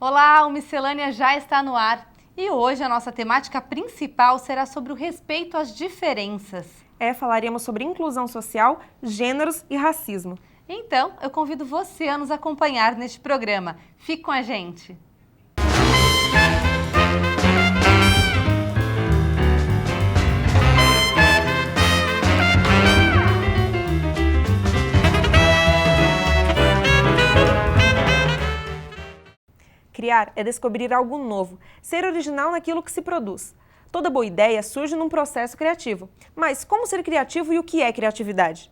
Olá, o Miscelânea já está no ar e hoje a nossa temática principal será sobre o respeito às diferenças. Falaremos sobre inclusão social, gêneros e racismo. Então, eu convido você a nos acompanhar neste programa. Fique com a gente! Criar é descobrir algo novo, ser original naquilo que se produz. Toda boa ideia surge num processo criativo. Mas como ser criativo e o que é criatividade?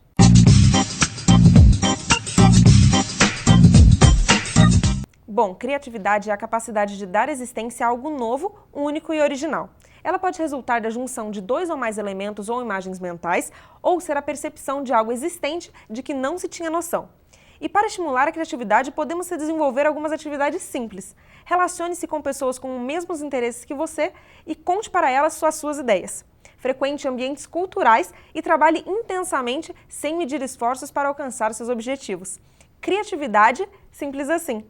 Bom, criatividade é a capacidade de dar existência a algo novo, único e original. Ela pode resultar da junção de dois ou mais elementos ou imagens mentais, ou ser a percepção de algo existente de que não se tinha noção. E para estimular a criatividade, podemos desenvolver algumas atividades simples. Relacione-se com pessoas com os mesmos interesses que você e conte para elas suas ideias. Frequente ambientes culturais e trabalhe intensamente sem medir esforços para alcançar seus objetivos. Criatividade, simples assim.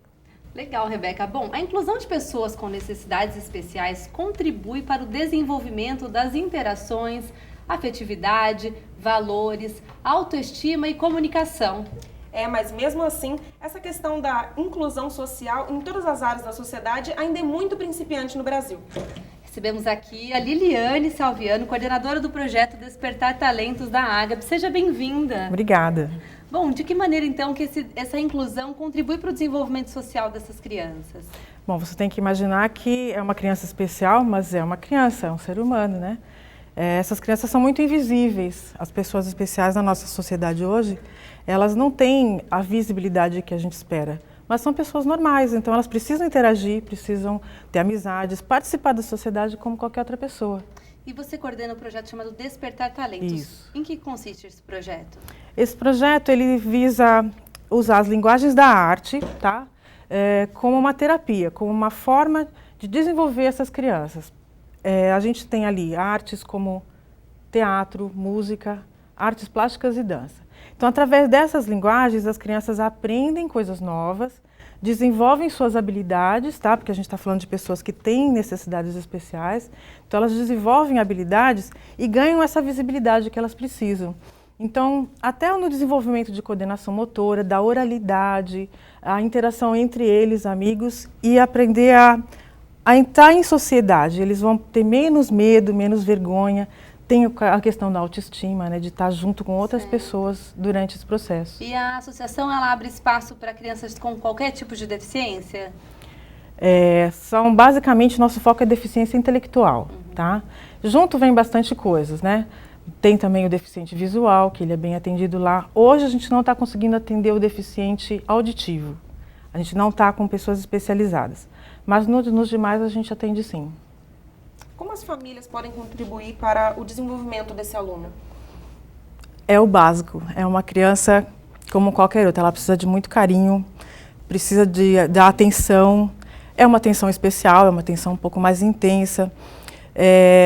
Legal, Rebeca. Bom, a inclusão de pessoas com necessidades especiais contribui para o desenvolvimento das interações, afetividade, valores, autoestima e comunicação. Mas mesmo assim, essa questão da inclusão social em todas as áreas da sociedade ainda é muito principiante no Brasil. Recebemos aqui a Liliane Salviano, coordenadora do projeto Despertar Talentos da Agape. Seja bem-vinda. Obrigada. Bom, de que maneira então que essa inclusão contribui para o desenvolvimento social dessas crianças? Bom, você tem que imaginar que é uma criança especial, mas é uma criança, é um ser humano, né? Essas crianças são muito invisíveis. As pessoas especiais na nossa sociedade hoje, elas não têm a visibilidade que a gente espera, mas são pessoas normais, então elas precisam interagir, precisam ter amizades, participar da sociedade como qualquer outra pessoa. E você coordena um projeto chamado Despertar Talentos. Isso. Em que consiste esse projeto? Esse projeto, ele visa usar as linguagens da arte, tá? Como uma terapia, como uma forma de desenvolver essas crianças. A gente tem ali artes como teatro, música, artes plásticas e dança. Então, através dessas linguagens, as crianças aprendem coisas novas, desenvolvem suas habilidades, tá? Porque a gente está falando de pessoas que têm necessidades especiais. Então, elas desenvolvem habilidades e ganham essa visibilidade que elas precisam. Então, até no desenvolvimento de coordenação motora, da oralidade, a interação entre eles, amigos, e aprender a entrar em sociedade. Eles vão ter menos medo, menos vergonha. Tem a questão da autoestima, né, de estar junto com outras pessoas durante esse processo. E a associação, ela abre espaço para crianças com qualquer tipo de deficiência? Basicamente, nosso foco é deficiência intelectual, tá? Junto vem bastante coisas, né? Tem também o deficiente visual, que ele é bem atendido lá. Hoje a gente não está conseguindo atender o deficiente auditivo. A gente não está com pessoas especializadas. Mas nos demais a gente atende sim. Como as famílias podem contribuir para o desenvolvimento desse aluno? É o básico. É uma criança como qualquer outra. Ela precisa de muito carinho, precisa da atenção. É uma atenção especial, é uma atenção um pouco mais intensa.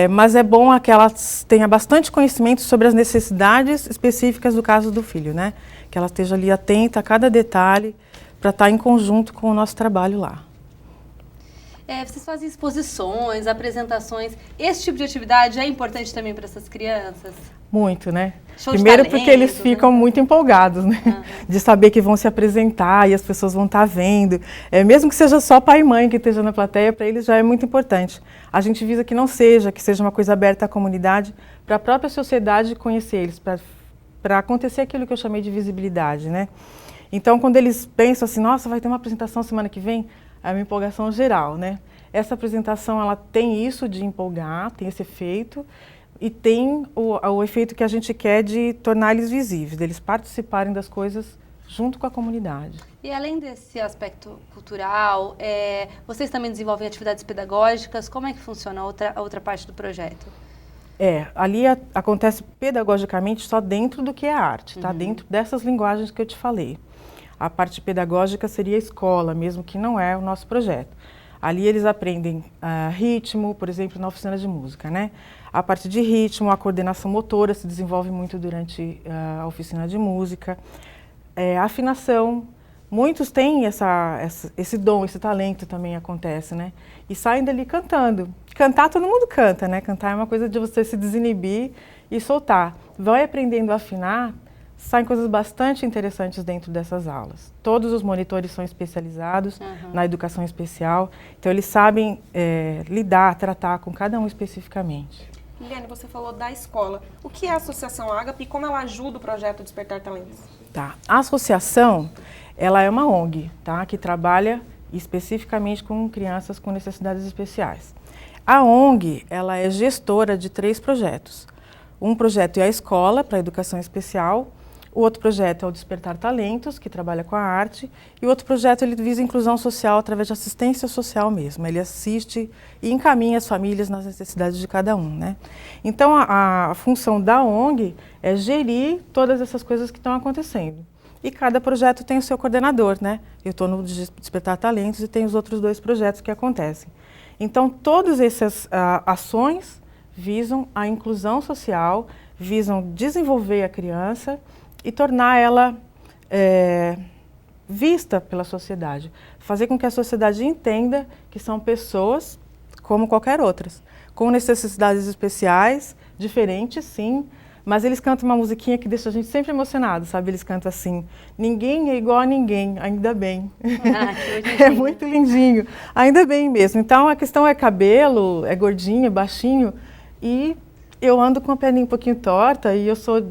Mas é bom que ela tenha bastante conhecimento sobre as necessidades específicas do caso do filho, né? Que ela esteja ali atenta a cada detalhe para estar em conjunto com o nosso trabalho lá. Vocês fazem exposições, apresentações. Esse tipo de atividade é importante também para essas crianças? Muito, né? Show de Primeiro talento, porque eles ficam muito empolgados, né? De saber que vão se apresentar e as pessoas vão estar vendo. Mesmo que seja só pai e mãe que esteja na plateia, para eles já é muito importante. A gente visa que que seja uma coisa aberta à comunidade, para a própria sociedade conhecer eles, para acontecer aquilo que eu chamei de visibilidade, né? Então, quando eles pensam assim, nossa, vai ter uma apresentação semana que vem, é uma empolgação geral, né? Essa apresentação, ela tem isso de empolgar, tem esse efeito, e tem o efeito que a gente quer de tornar eles visíveis, deles participarem das coisas junto com a comunidade. E além desse aspecto cultural, vocês também desenvolvem atividades pedagógicas? Como é que funciona a outra parte do projeto? Ali acontece pedagogicamente só dentro do que é arte, tá? Dentro dessas linguagens que eu te falei. A parte pedagógica seria a escola, mesmo que não é o nosso projeto. Ali eles aprendem ritmo, por exemplo, na oficina de música, né? A parte de ritmo, a coordenação motora se desenvolve muito durante a oficina de música. Afinação, muitos têm esse dom, esse talento também acontece, né? E saem dali cantando. Cantar todo mundo canta, né? Cantar é uma coisa de você se desinibir e soltar. Vai aprendendo a afinar, saem coisas bastante interessantes dentro dessas aulas. Todos os monitores são especializados na educação especial, então eles sabem lidar, tratar com cada um especificamente. Liliane, você falou da escola. O que é a Associação Ágape e como ela ajuda o projeto Despertar Talentos? Tá. A associação, ela é uma ONG, tá? Que trabalha especificamente com crianças com necessidades especiais. A ONG, ela é gestora de 3 projetos. Um projeto é a escola para educação especial, o outro projeto é o Despertar Talentos, que trabalha com a arte, e o outro projeto ele visa a inclusão social através de assistência social mesmo. Ele assiste e encaminha as famílias nas necessidades de cada um, né? Então, a função da ONG é gerir todas essas coisas que estão acontecendo. E cada projeto tem o seu coordenador, né? Eu estou no Despertar Talentos e tem os outros 2 projetos que acontecem. Então, todas essas ações visam a inclusão social, visam desenvolver a criança e tornar ela vista pela sociedade. Fazer com que a sociedade entenda que são pessoas como qualquer outras, com necessidades especiais, diferentes sim, mas eles cantam uma musiquinha que deixa a gente sempre emocionado, sabe? Eles cantam assim, ninguém é igual a ninguém, ainda bem. Que é muito lindinho, ainda bem mesmo. Então a questão é cabelo, é gordinho, é baixinho e eu ando com a perninha um pouquinho torta e eu sou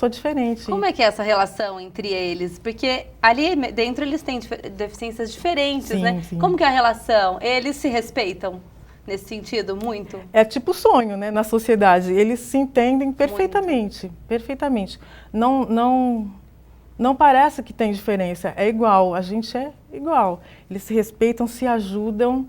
diferente. Como é que é essa relação entre eles? Porque ali dentro eles têm deficiências diferentes, sim, né? Sim. Como que é a relação? Eles se respeitam nesse sentido, muito? É tipo sonho, né, na sociedade. Eles se entendem perfeitamente, muito. Perfeitamente. Não parece que tem diferença, é igual, a gente é igual. Eles se respeitam, se ajudam.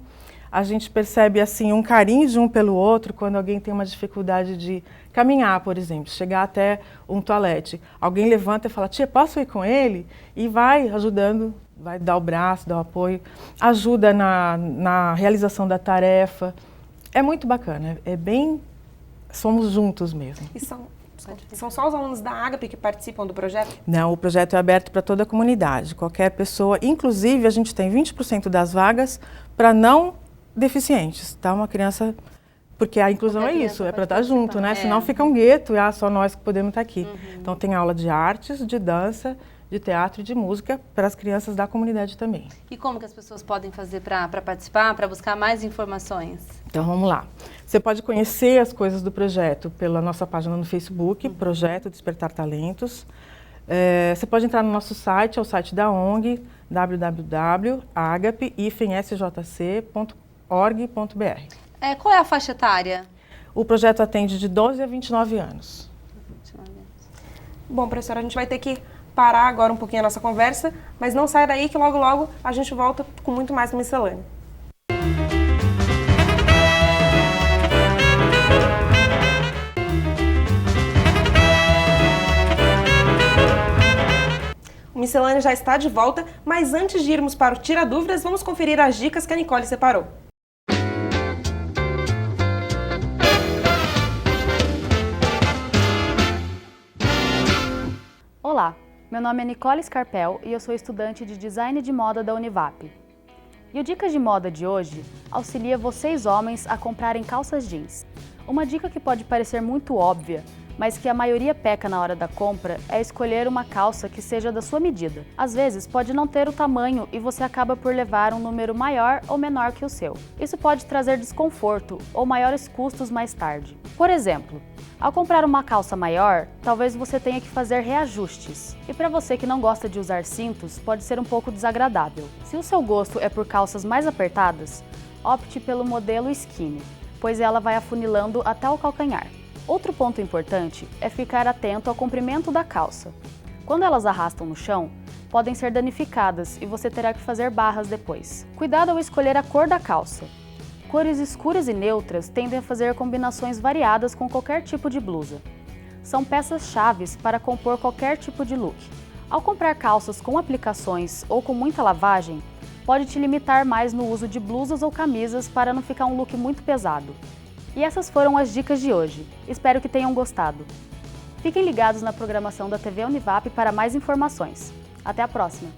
A gente percebe assim um carinho de um pelo outro quando alguém tem uma dificuldade de caminhar, por exemplo, chegar até um toalete. Alguém levanta e fala, tia, posso ir com ele? E vai ajudando, vai dar o braço, dar o apoio, ajuda na realização da tarefa. É muito bacana, somos juntos mesmo. E são só os alunos da Ágape que participam do projeto? Não, o projeto é aberto para toda a comunidade, qualquer pessoa. Inclusive, a gente tem 20% das vagas para não deficientes, tá? Uma criança, porque a inclusão é isso, é para estar junto, né? Senão fica um gueto, só nós que podemos estar aqui. Então tem aula de artes, de dança, de teatro e de música para as crianças da comunidade também. E como que as pessoas podem fazer para participar, para buscar mais informações? Então vamos lá. Você pode conhecer as coisas do projeto pela nossa página no Facebook, Projeto Despertar Talentos. Você pode entrar no nosso site, é o site da ONG, www.agape-sjc.org.br. Qual é a faixa etária? O projeto atende de 12 a 29 anos. Bom, professora, a gente vai ter que parar agora um pouquinho a nossa conversa, mas não sai daí que logo, logo a gente volta com muito mais no Miscelânea. O Miscelânea já está de volta, mas antes de irmos para o Tira Dúvidas, vamos conferir as dicas que a Nicole separou. Olá, meu nome é Nicole Scarpel e eu sou estudante de Design de Moda da Univap. E o Dicas de Moda de hoje auxilia vocês homens a comprarem calças jeans. Uma dica que pode parecer muito óbvia, mas que a maioria peca na hora da compra é escolher uma calça que seja da sua medida. Às vezes pode não ter o tamanho e você acaba por levar um número maior ou menor que o seu. Isso pode trazer desconforto ou maiores custos mais tarde. Por exemplo, ao comprar uma calça maior, talvez você tenha que fazer reajustes. E para você que não gosta de usar cintos, pode ser um pouco desagradável. Se o seu gosto é por calças mais apertadas, opte pelo modelo skinny, pois ela vai afunilando até o calcanhar. Outro ponto importante é ficar atento ao comprimento da calça. Quando elas arrastam no chão, podem ser danificadas e você terá que fazer barras depois. Cuidado ao escolher a cor da calça. Cores escuras e neutras tendem a fazer combinações variadas com qualquer tipo de blusa. São peças-chaves para compor qualquer tipo de look. Ao comprar calças com aplicações ou com muita lavagem, pode te limitar mais no uso de blusas ou camisas para não ficar um look muito pesado. E essas foram as dicas de hoje. Espero que tenham gostado. Fiquem ligados na programação da TV Univap para mais informações. Até a próxima!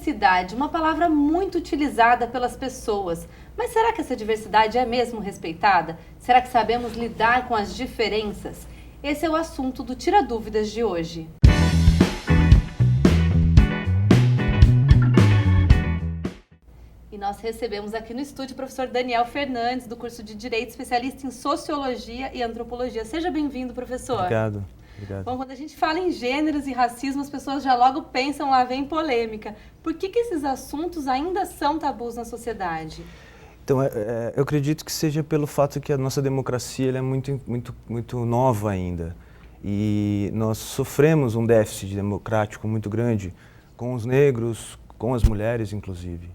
diversidade, uma palavra muito utilizada pelas pessoas. Mas será que essa diversidade é mesmo respeitada? Será que sabemos lidar com as diferenças? Esse é o assunto do Tira Dúvidas de hoje. E nós recebemos aqui no estúdio o professor Daniel Fernandes, do curso de Direito, especialista em Sociologia e Antropologia. Seja bem-vindo, professor. Obrigado. Obrigado. Bom, quando a gente fala em gêneros e racismo, as pessoas já logo pensam, lá vem polêmica. Por que esses assuntos ainda são tabus na sociedade? Então, eu acredito que seja pelo fato que a nossa democracia ela é muito nova ainda. E nós sofremos um déficit democrático muito grande com os negros, com as mulheres, inclusive.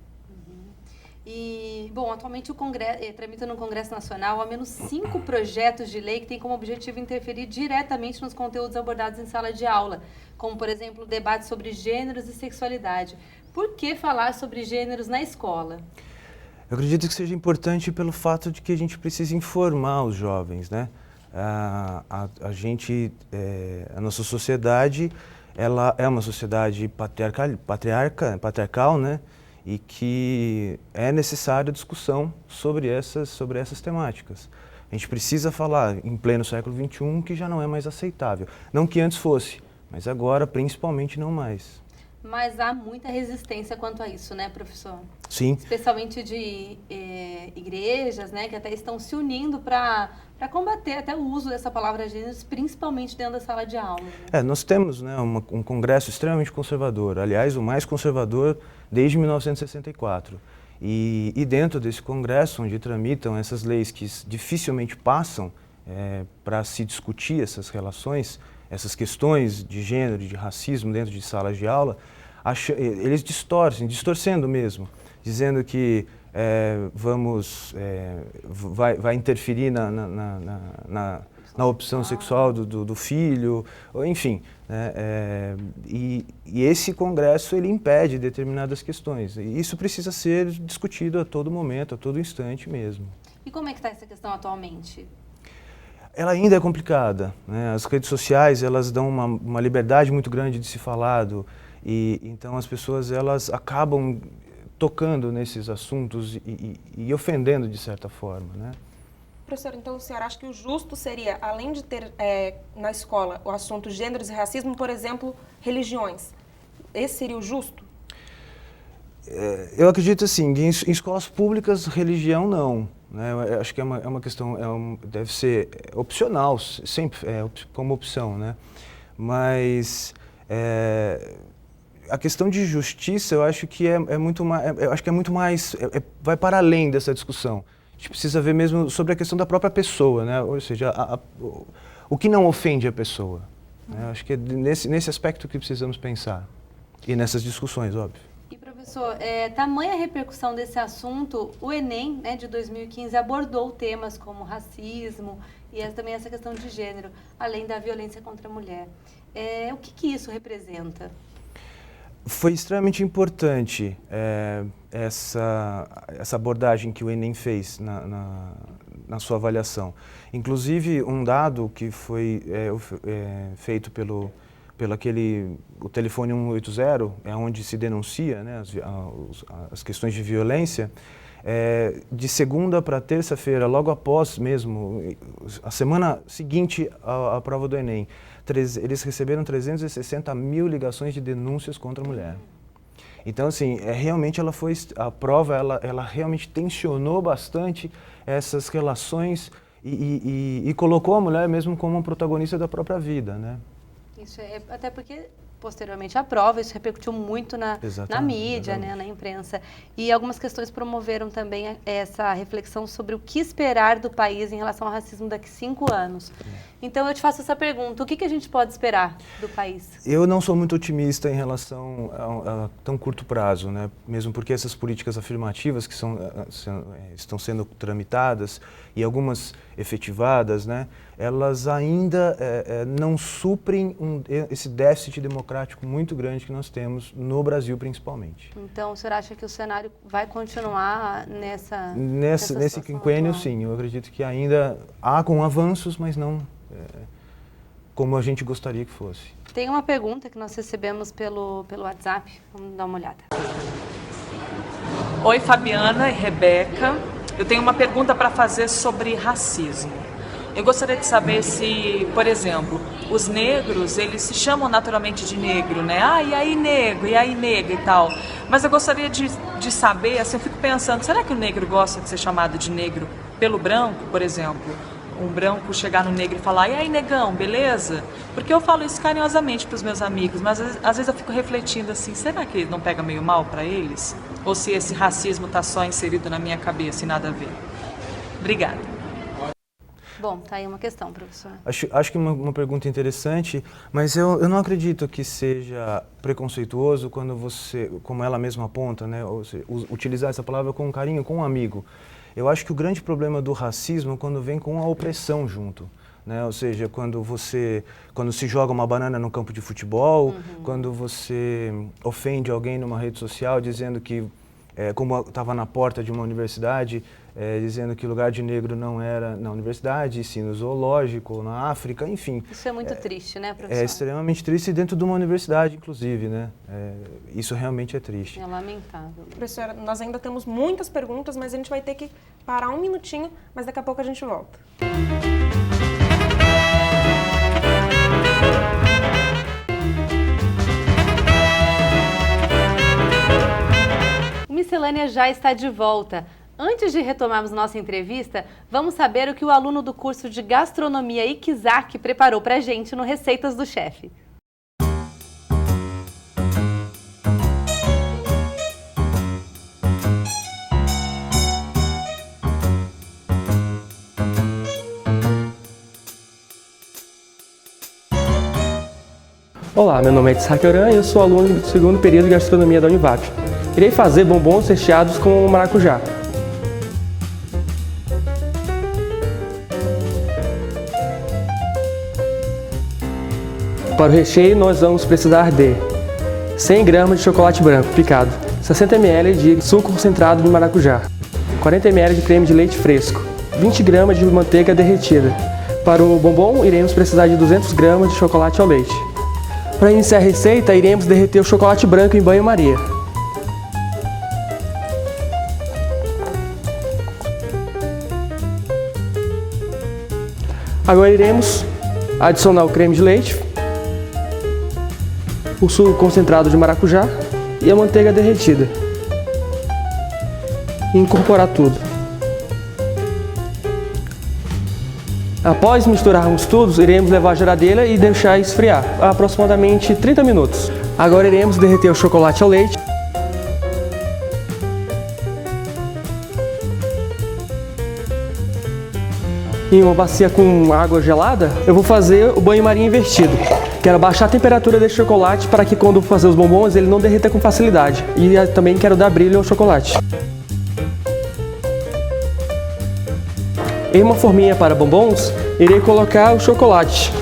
E, bom, atualmente o Congresso tramita no Congresso Nacional ao menos 5 projetos de lei que têm como objetivo interferir diretamente nos conteúdos abordados em sala de aula, como, por exemplo, o debate sobre gêneros e sexualidade. Por que falar sobre gêneros na escola? Eu acredito que seja importante pelo fato de que a gente precisa informar os jovens, né? A nossa sociedade, ela é uma sociedade patriarcal, né? E que é necessária discussão sobre essas temáticas. A gente precisa falar em pleno século XXI que já não é mais aceitável. Não que antes fosse, mas agora principalmente não mais. Mas há muita resistência quanto a isso, né, professor? Sim. Especialmente de igrejas, né, que até estão se unindo para combater até o uso dessa palavra gêneros, principalmente dentro da sala de aula. Nós temos, né, um congresso extremamente conservador, aliás, o mais conservador desde 1964. E dentro desse congresso, onde tramitam essas leis que dificilmente passam para se discutir essas relações, essas questões de gênero e de racismo dentro de salas de aula, eles distorcendo mesmo, dizendo que vai interferir na opção sexual do filho, enfim. Né, e esse congresso ele impede determinadas questões. E isso precisa ser discutido a todo momento, a todo instante mesmo. E como é que está essa questão atualmente? Ela ainda é complicada, né? As redes sociais elas dão uma liberdade muito grande de se falar, e então as pessoas elas acabam tocando nesses assuntos e ofendendo de certa forma, né? Professor, então o senhor acha que o justo seria, além de ter na escola o assunto gêneros e racismo, por exemplo, religiões? Esse seria o justo? Eu acredito assim, em escolas públicas, religião não. Né? Eu acho que é uma questão, deve ser opcional, sempre como opção, né? Mas a questão de justiça, eu acho que vai para além dessa discussão. A gente precisa ver mesmo sobre a questão da própria pessoa, né? Ou seja, o que não ofende a pessoa. Né? Eu acho que é nesse aspecto que precisamos pensar e nessas discussões, óbvio. E, professor, tamanha repercussão desse assunto, o Enem, né, de 2015 abordou temas como racismo e também essa questão de gênero, além da violência contra a mulher. O que isso representa? Foi extremamente importante essa abordagem que o Enem fez na sua avaliação. Inclusive, um dado que foi feito pelo o telefone 180, onde se denuncia, né, as questões de violência, de segunda para terça-feira, logo após mesmo, a semana seguinte à prova do Enem, eles receberam 360 mil ligações de denúncias contra a mulher. Então, assim, realmente a prova ela realmente tensionou bastante essas relações e colocou a mulher mesmo como uma protagonista da própria vida, né? Isso até porque, posteriormente à prova, isso repercutiu muito na mídia, né, na imprensa. E algumas questões promoveram também essa reflexão sobre o que esperar do país em relação ao racismo daqui a 5 anos. Então, eu te faço essa pergunta, o que a gente pode esperar do país? Eu não sou muito otimista em relação a tão curto prazo, né? Mesmo porque essas políticas afirmativas que estão sendo tramitadas e algumas efetivadas, né? Elas ainda não suprem esse déficit democrático muito grande que nós temos no Brasil, principalmente. Então, o senhor acha que o cenário vai continuar nesse quinquênio, sim. Eu acredito que ainda há com avanços, mas não como a gente gostaria que fosse. Tem uma pergunta que nós recebemos pelo WhatsApp, vamos dar uma olhada. Oi, Fabiana e Rebeca. Eu tenho uma pergunta para fazer sobre racismo. Eu gostaria de saber se, por exemplo, os negros, eles se chamam naturalmente de negro, né? Ah, e aí negro, e aí negra e tal. Mas eu gostaria de saber, assim, eu fico pensando, será que o negro gosta de ser chamado de negro pelo branco, por exemplo? Um branco chegar no negro e falar, e aí negão, beleza? Porque eu falo isso carinhosamente para os meus amigos, mas às vezes eu fico refletindo assim, será que não pega meio mal para eles? Ou se esse racismo está só inserido na minha cabeça e nada a ver? Obrigada. Bom, tá aí uma questão, professor. Acho que uma pergunta interessante, mas eu não acredito que seja preconceituoso quando você, como ela mesma aponta, né, ou seja, utilizar essa palavra com carinho, com um amigo. Eu acho que o grande problema do racismo é quando vem com a opressão junto, né? Ou seja, quando se joga uma banana no campo de futebol, quando você ofende alguém numa rede social dizendo que, como estava na porta de uma universidade, dizendo que lugar de negro não era na universidade, e sim no zoológico, na África, enfim. Isso é muito triste, né, professor? É extremamente triste dentro de uma universidade, inclusive, né? Isso realmente é triste. É lamentável. Professora, nós ainda temos muitas perguntas, mas a gente vai ter que parar um minutinho, mas daqui a pouco a gente volta. O Miscelânea já está de volta. Antes de retomarmos nossa entrevista, vamos saber o que o aluno do curso de Gastronomia Ikizaki preparou pra gente no Receitas do Chefe. Olá, meu nome é Tshaki Oran e eu sou aluno do segundo período de Gastronomia da Univap. Irei fazer bombons recheados com maracujá. Para o recheio, nós vamos precisar de 100 gramas de chocolate branco picado, 60 ml de suco concentrado de maracujá, 40 ml de creme de leite fresco, 20 gramas de manteiga derretida. Para o bombom, iremos precisar de 200 gramas de chocolate ao leite. Para iniciar a receita, iremos derreter o chocolate branco em banho-maria. Agora iremos adicionar o creme de leite, o suco concentrado de maracujá e a manteiga derretida. E incorporar tudo. Após misturarmos tudo, iremos levar à geladeira e deixar esfriar, aproximadamente 30 minutos. Agora iremos derreter o chocolate ao leite. Em uma bacia com água gelada, eu vou fazer o banho-maria invertido. Quero baixar a temperatura desse chocolate para que quando fazer os bombons ele não derreta com facilidade. E também quero dar brilho ao chocolate. Em uma forminha para bombons, irei colocar o chocolate.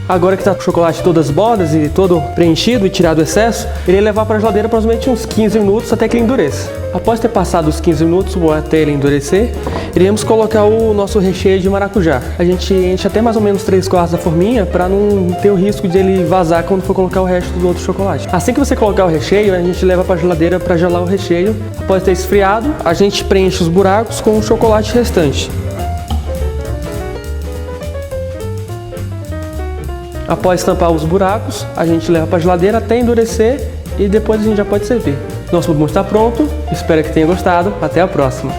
Agora que está com o chocolate todas as bordas e todo preenchido e tirado o excesso, irei levar para a geladeira aproximadamente uns 15 minutos até que ele endureça. Após ter passado os 15 minutos ou até ele endurecer, iremos colocar o nosso recheio de maracujá. A gente enche até mais ou menos 3/4 da forminha para não ter o risco de ele vazar quando for colocar o resto do outro chocolate. Assim que você colocar o recheio, a gente leva para a geladeira para gelar o recheio. Após ter esfriado, a gente preenche os buracos com o chocolate restante. Após tampar os buracos, a gente leva para a geladeira até endurecer e depois a gente já pode servir. Nosso bombom está pronto, espero que tenha gostado. Até a próxima!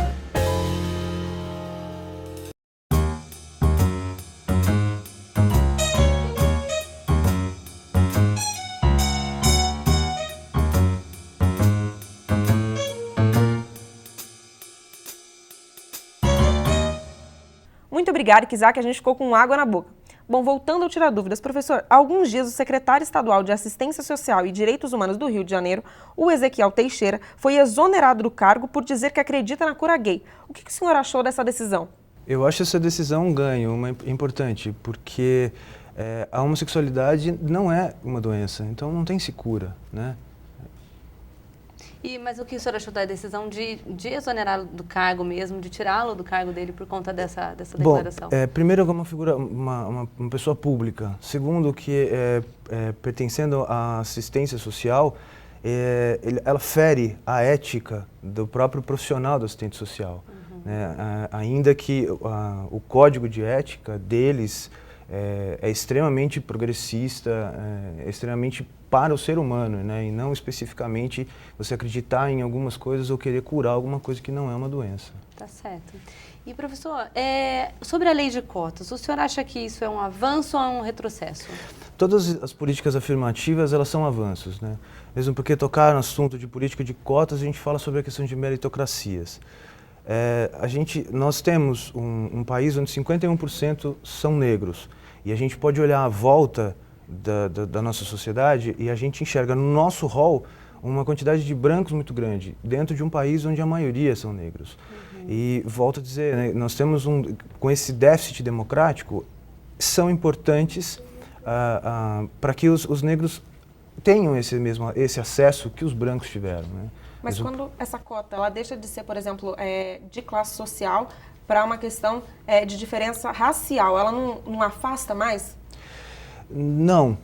Muito obrigada, Ikizaki, a gente ficou com água na boca. Bom, voltando ao Tirar Dúvidas, professor, há alguns dias o secretário estadual de Assistência Social e Direitos Humanos do Rio de Janeiro, o Ezequiel Teixeira, foi exonerado do cargo por dizer que acredita na cura gay. O que o senhor achou dessa decisão? Eu acho essa decisão um ganho, importante, porque a homossexualidade não é uma doença, então não tem se cura, né? Mas o que o senhor achou da decisão de exonerá-lo do cargo mesmo, de tirá-lo do cargo dele por conta dessa declaração? Bom, primeiro, é uma figura, uma pessoa pública. Segundo, que pertencendo à assistência social, ela fere a ética do próprio profissional do assistente social. Né? Ainda que o código de ética deles é extremamente progressista, é extremamente para o ser humano, né? E não especificamente você acreditar em algumas coisas ou querer curar alguma coisa que não é uma doença. Tá certo. E, professor, sobre a lei de cotas, o senhor acha que isso é um avanço ou é um retrocesso? Todas as políticas afirmativas, elas são avanços, né? Mesmo porque tocar no assunto de política de cotas, a gente fala sobre a questão de meritocracias. Nós temos um país onde 51% são negros, e a gente pode olhar à volta da nossa sociedade e a gente enxerga no nosso rol uma quantidade de brancos muito grande, dentro de um país onde a maioria são negros. E volto a dizer, né, nós temos com esse déficit democrático, são importantes para que os negros tenham esse acesso que os brancos tiveram. Né? Mas quando essa cota ela deixa de ser, por exemplo, de classe social para uma questão de diferença racial, ela não afasta mais? Não,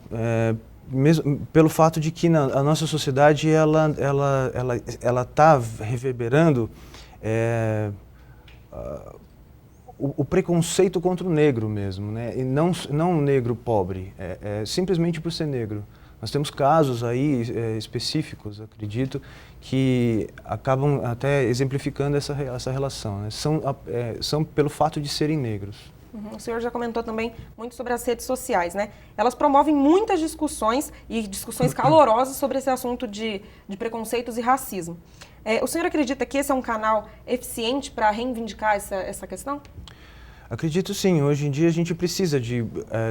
mesmo pelo fato de que a nossa sociedade ela está reverberando o preconceito contra o negro mesmo, né? E não o negro pobre, simplesmente por ser negro. Nós temos casos aí específicos, acredito, que acabam até exemplificando essa relação, né? São pelo fato de serem negros. O senhor já comentou também muito sobre as redes sociais, né? Elas promovem muitas discussões e discussões calorosas sobre esse assunto de preconceitos e racismo. O senhor acredita que esse é um canal eficiente para reivindicar essa questão? Acredito sim. Hoje em dia a gente precisa de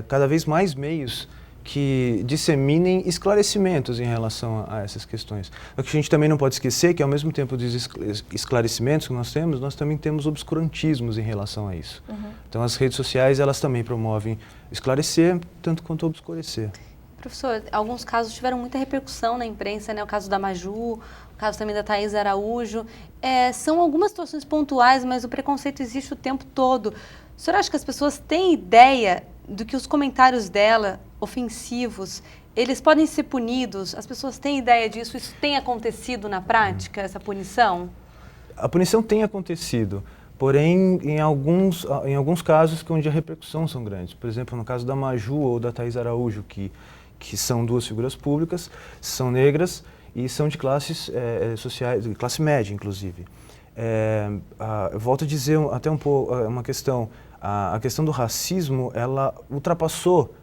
cada vez mais meios que disseminem esclarecimentos em relação a essas questões. O que a gente também não pode esquecer que, ao mesmo tempo dos esclarecimentos que nós também temos obscurantismos em relação a isso. Então, as redes sociais, elas também promovem esclarecer, tanto quanto obscurecer. Professor, alguns casos tiveram muita repercussão na imprensa, né? O caso da Maju, o caso também da Thaís Araújo. São algumas situações pontuais, mas o preconceito existe o tempo todo. O senhor acha que as pessoas têm ideia do que os comentários dela, ofensivos, eles podem ser punidos? As pessoas têm ideia disso? Isso tem acontecido na prática, essa punição? A punição tem acontecido, porém, em alguns casos onde a repercussão são grandes. Por exemplo, no caso da Maju ou da Thaís Araújo, que são duas figuras públicas, são negras e são de classes sociais, de classe média, inclusive. Eu volto a dizer até um pouco uma questão. A questão do racismo, ela ultrapassou,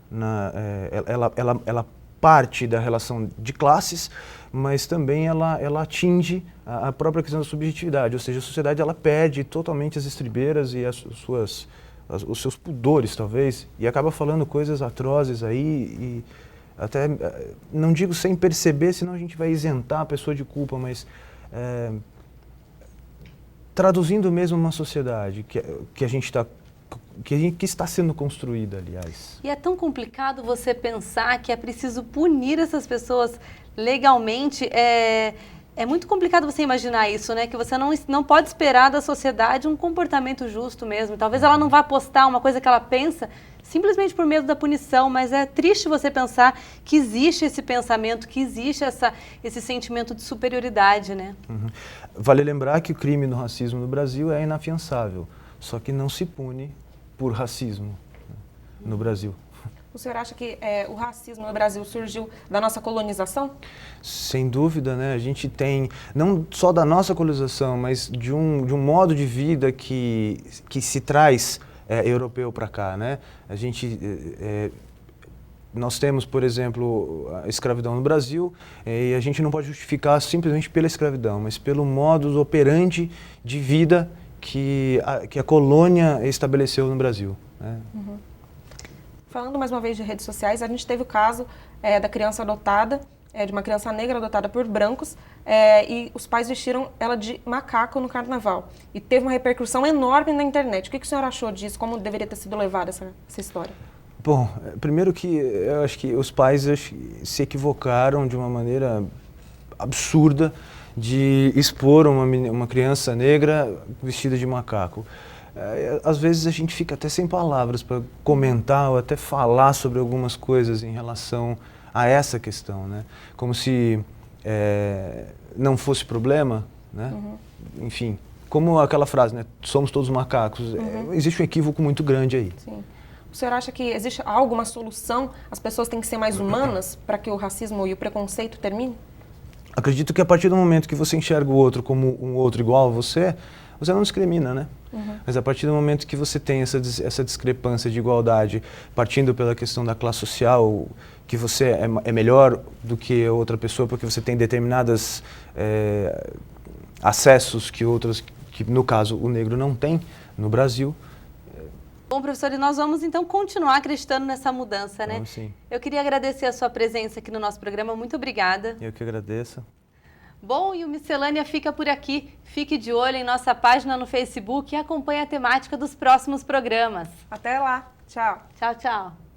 ela parte da relação de classes, mas também ela atinge a própria questão da subjetividade, ou seja, a sociedade ela perde totalmente as estribeiras e os seus pudores, talvez, e acaba falando coisas atrozes aí, e até, não digo sem perceber, senão a gente vai isentar a pessoa de culpa, mas traduzindo mesmo uma sociedade que a gente está que está sendo construída, aliás. E é tão complicado você pensar que é preciso punir essas pessoas legalmente. É muito complicado você imaginar isso, né? Que você não pode esperar da sociedade um comportamento justo mesmo. Talvez ela não vá postar uma coisa que ela pensa simplesmente por medo da punição, mas é triste você pensar que existe esse pensamento, que existe esse sentimento de superioridade, né? Vale lembrar que o crime do racismo no Brasil é inafiançável, só que não se pune por racismo no Brasil. O senhor acha que o racismo no Brasil surgiu da nossa colonização? Sem dúvida, né? A gente tem, não só da nossa colonização, mas de um modo de vida que se traz europeu para cá, né? Nós temos, por exemplo, a escravidão no Brasil, e a gente não pode justificar simplesmente pela escravidão, mas pelo modus operandi de vida que a colônia estabeleceu no Brasil. Né? Falando mais uma vez de redes sociais, a gente teve o caso da criança adotada, de uma criança negra adotada por brancos, e os pais vestiram ela de macaco no carnaval. E teve uma repercussão enorme na internet. O que o senhor achou disso? Como deveria ter sido levada essa história? Bom, primeiro que eu acho que os pais se equivocaram de uma maneira absurda de expor uma criança negra vestida de macaco. Às vezes a gente fica até sem palavras para comentar ou até falar sobre algumas coisas em relação a essa questão, né? Como se não fosse problema, né? Enfim, como aquela frase, né? Somos todos macacos. Existe um equívoco muito grande aí. Sim. O senhor acha que existe alguma solução? As pessoas têm que ser mais humanas para que o racismo e o preconceito terminem? Acredito que a partir do momento que você enxerga o outro como um outro igual a você não discrimina, né? Mas a partir do momento que você tem essa discrepância de igualdade, partindo pela questão da classe social, que você é melhor do que outra pessoa porque você tem determinados acessos que outras, que no caso o negro não tem no Brasil. Bom, professor, e nós vamos então continuar acreditando nessa mudança, né? Sim. Eu queria agradecer a sua presença aqui no nosso programa. Muito obrigada. Eu que agradeço. Bom, e o Miscelânea fica por aqui. Fique de olho em nossa página no Facebook e acompanhe a temática dos próximos programas. Até lá. Tchau. Tchau, tchau.